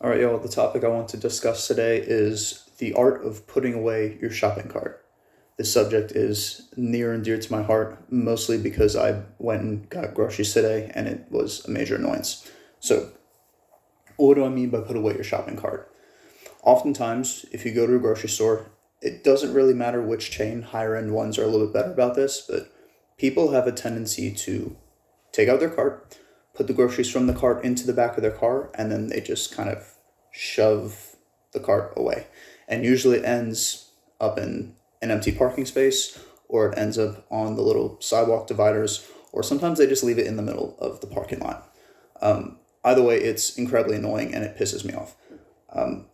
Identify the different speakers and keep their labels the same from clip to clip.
Speaker 1: All right, y'all, the topic I want to discuss today is the art of putting away your shopping cart. This subject is near and dear to my heart, mostly because I went and got groceries today and it was a major annoyance. So, what do I mean by put away your shopping cart? Oftentimes, if you go to a grocery store, it doesn't really matter which chain, higher end ones are a little bit better about this, but people have a tendency to take out their cart, put the groceries from the cart into the back of their car, and then they just kind of shove the cart away. And usually it ends up in an empty parking space, or it ends up on the little sidewalk dividers, or sometimes they just leave it in the middle of the parking lot. Either way, it's incredibly annoying and it pisses me off.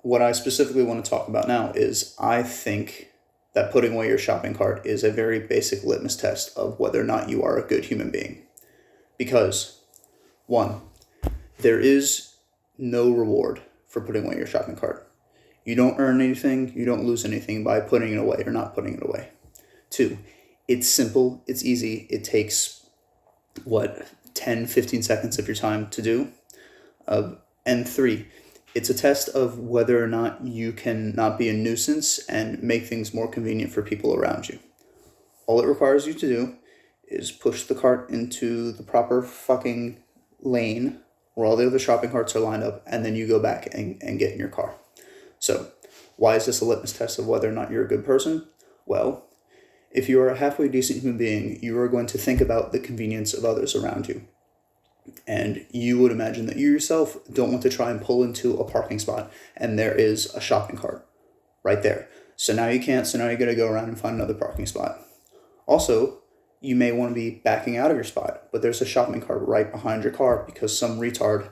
Speaker 1: What I specifically want to talk about now is I think that putting away your shopping cart is a very basic litmus test of whether or not you are a good human being. Because, one, there is no reward for putting away your shopping cart. You don't earn anything, you don't lose anything by putting it away or not putting it away. Two, it's simple, it's easy, it takes, 10, 15 seconds of your time to do. And three, it's a test of whether or not you can not be a nuisance and make things more convenient for people around you. All it requires you to do is push the cart into the proper fucking lane where all the other shopping carts are lined up, and then you go back and get in your car. So, why is this a litmus test of whether or not you're a good person? Well, if you are a halfway decent human being, you are going to think about the convenience of others around you. And you would imagine that you yourself don't want to try and pull into a parking spot and there is a shopping cart right there. So now you can't, so now you're going to go around and find another parking spot. Also, you may want to be backing out of your spot, but there's a shopping cart right behind your car because some retard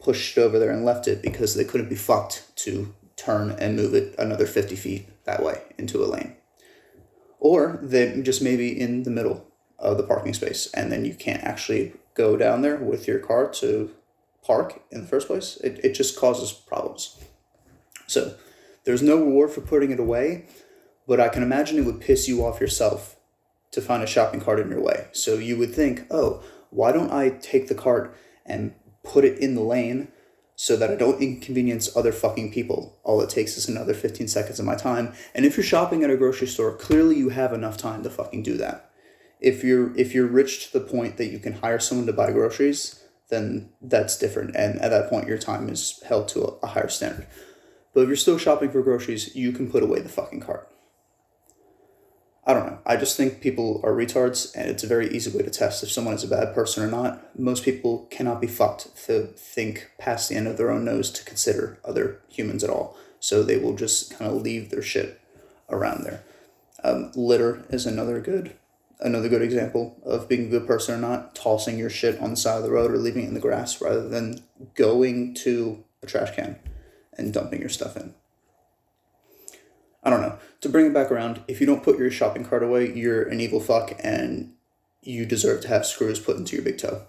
Speaker 1: pushed it over there and left it because they couldn't be fucked to turn and move it another 50 feet that way into a lane. Or they just may be in the middle of the parking space and then you can't actually go down there with your car to park in the first place. It just causes problems. So there's no reward for putting it away, but I can imagine it would piss you off yourself to find a shopping cart in your way. So you would think, oh, why don't I take the cart and put it in the lane so that I don't inconvenience other fucking people? All it takes is another 15 seconds of my time. And if you're shopping at a grocery store, clearly you have enough time to fucking do that. If you're rich to the point that you can hire someone to buy groceries, then that's different. And at that point, your time is held to a higher standard. But if you're still shopping for groceries, you can put away the fucking cart. I don't know. I just think people are retards, and it's a very easy way to test if someone is a bad person or not. Most people cannot be fucked to think past the end of their own nose to consider other humans at all. So they will just kind of leave their shit around there. Litter is another good example of being a good person or not. Tossing your shit on the side of the road or leaving it in the grass rather than going to a trash can and dumping your stuff in. I don't know. To bring it back around, if you don't put your shopping cart away, you're an evil fuck and you deserve to have screws put into your big toe.